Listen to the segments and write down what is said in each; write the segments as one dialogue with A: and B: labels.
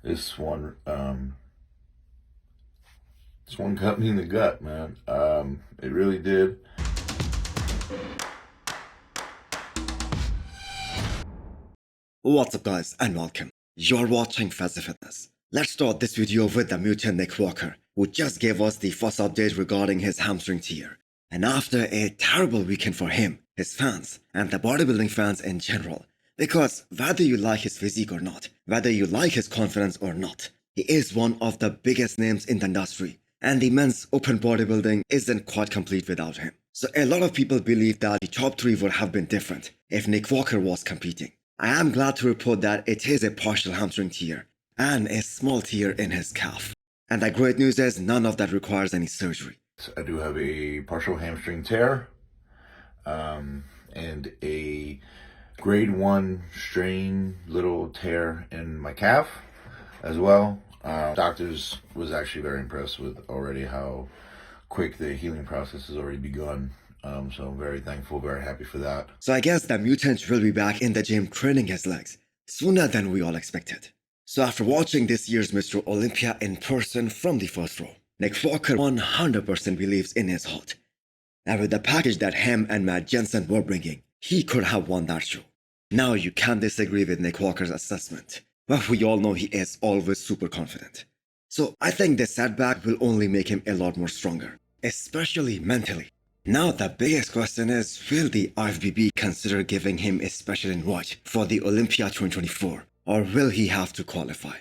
A: This one, this one cut me in the gut, man. It really did.
B: What's up guys and welcome. You're watching Fazi Fitness. Let's start this video with the mutant Nick Walker, who just gave us the first update regarding his hamstring tear. And after a terrible weekend for him, his fans, and the bodybuilding fans in general, because whether you like his physique or not, whether you like his confidence or not, he is one of the biggest names in the industry, and the men's open bodybuilding isn't quite complete without him. So a lot of people believe that the top 3 would have been different if Nick Walker was competing. I am glad to report that it is a partial hamstring tear and a small tear in his calf. And the great news is none of that requires any surgery.
A: I do have a partial hamstring tear and a grade 1 strain little tear in my calf as well. Doctors was actually very impressed with already how quick the healing process has already begun. So I'm very thankful, very happy for that.
B: So I guess the mutant will be back in the gym training his legs sooner than we all expected. So after watching this year's Mr. Olympia in person from the first row, Nick Walker 100% believes in his heart. And with the package that him and Matt Jensen were bringing, he could have won that show. Now you can't disagree with Nick Walker's assessment, but we all know he is always super confident. So I think this setback will only make him a lot more stronger, especially mentally. Now the biggest question is, will the IFBB consider giving him a special invite for the Olympia 2024, or will he have to qualify?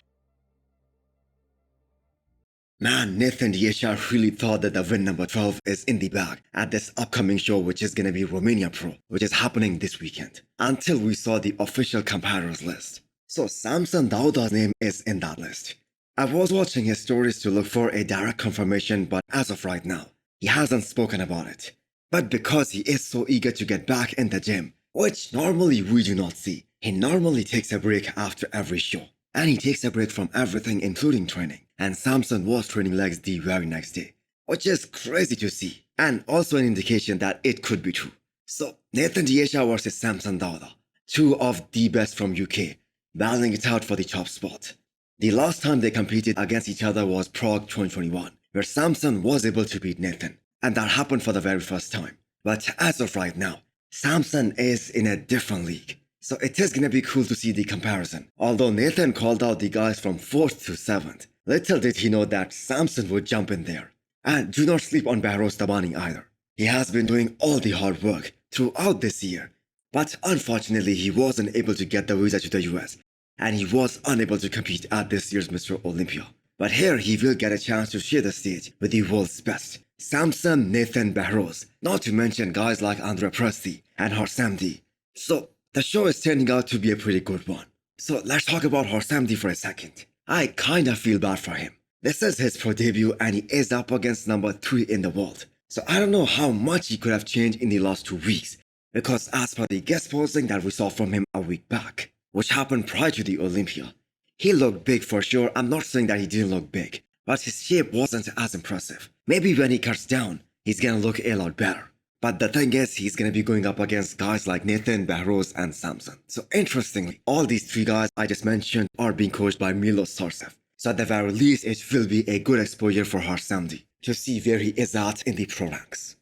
B: Man, Nathan really thought that the win number 12 is in the bag at this upcoming show, which is gonna be Romania Pro, which is happening this weekend, until we saw the official competitors list. So Samson Dauda's name is in that list. I was watching his stories to look for a direct confirmation, but as of right now, he hasn't spoken about it. But because he is so eager to get back in the gym, which normally we do not see, he normally takes a break after every show. And he takes a break from everything including training. And Samson was training legs the very next day, which is crazy to see, and also an indication that it could be true. So Nathan versus Samson Dauda, 2 of the best from UK, battling it out for the top spot. The last time they competed against each other was Prague 2021, where Samson was able to beat Nathan, and that happened for the very first time. But as of right now, Samson is in a different league. So it is gonna be cool to see the comparison. Although Nathan called out the guys from 4th to 7th, little did he know that Samson would jump in there. And do not sleep on Behrouz Tabani either. He has been doing all the hard work throughout this year. But unfortunately he wasn't able to get the visa to the US, and he was unable to compete at this year's Mr. Olympia. But here he will get a chance to share the stage with the world's best. Samson, Nathan, Behrouz, not to mention guys like Andre Presti and Harsamdi. So the show is turning out to be a pretty good one. So let's talk about Harsamdi for a second. I kinda feel bad for him. This is his pro debut and he is up against number 3 in the world. So I don't know how much he could have changed in the last 2 weeks, because as per the guest posting that we saw from him a week back, which happened prior to the Olympia, he looked big for sure. I'm not saying that he didn't look big, but his shape wasn't as impressive. Maybe when he cuts down, he's gonna look a lot better. But the thing is, he's gonna be going up against guys like Nathan, Behrouz, and Samson. So interestingly, all these 3 guys I just mentioned are being coached by Milos Sarcev. So at the very least, it will be a good exposure for Harsamdi to see where he is at in the pro ranks.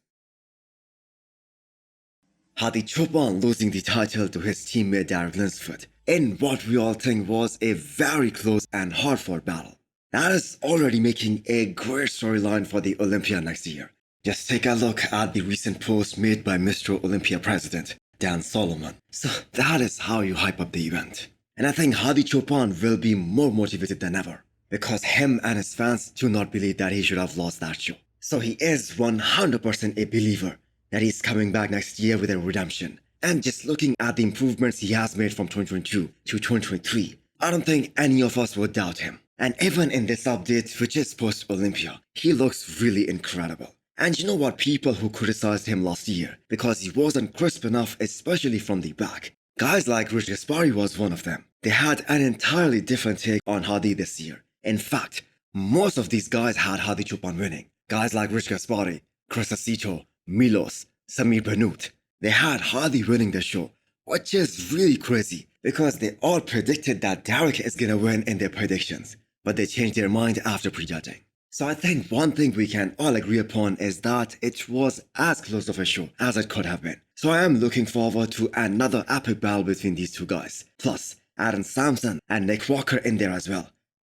B: Hadi Choopan losing the title to his teammate Derek Linsford in what we all think was a very close and hard-fought battle. That is already making a great storyline for the Olympia next year. Just take a look at the recent post made by Mr. Olympia president, Dan Solomon. So that is how you hype up the event. And I think Hadi Choopan will be more motivated than ever, because him and his fans do not believe that he should have lost that show. So he is 100% a believer that he's coming back next year with a redemption. And just looking at the improvements he has made from 2022 to 2023, I don't think any of us would doubt him. And even in this update, which is post-Olympia, he looks really incredible. And you know what, people who criticized him last year because he wasn't crisp enough, especially from the back, guys like Rich Gaspari was one of them. They had an entirely different take on Hadi this year. In fact, most of these guys had Hadi Choopan winning. Guys like Rich Gaspari, Chris Acito, Milos, Samir Benut. They had Hadi winning the show which is really crazy because they all predicted that Derek is gonna win in their predictions, but they changed their mind after prejudging. So I think one thing we can all agree upon is that it was as close of a show as it could have been. So I am looking forward to another epic battle between these two guys. Plus, adding Samson and Nick Walker in there as well.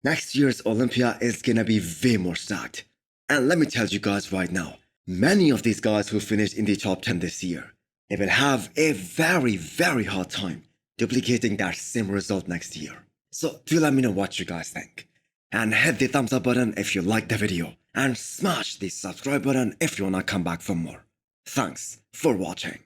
B: Next year's Olympia is gonna be way more stacked. And let me tell you guys right now, many of these guys who finished in the top 10 this year, they will have a very, very hard time duplicating that same result next year. So do let me know what you guys think. And hit the thumbs up button if you liked the video. And smash the subscribe button if you wanna come back for more. Thanks for watching.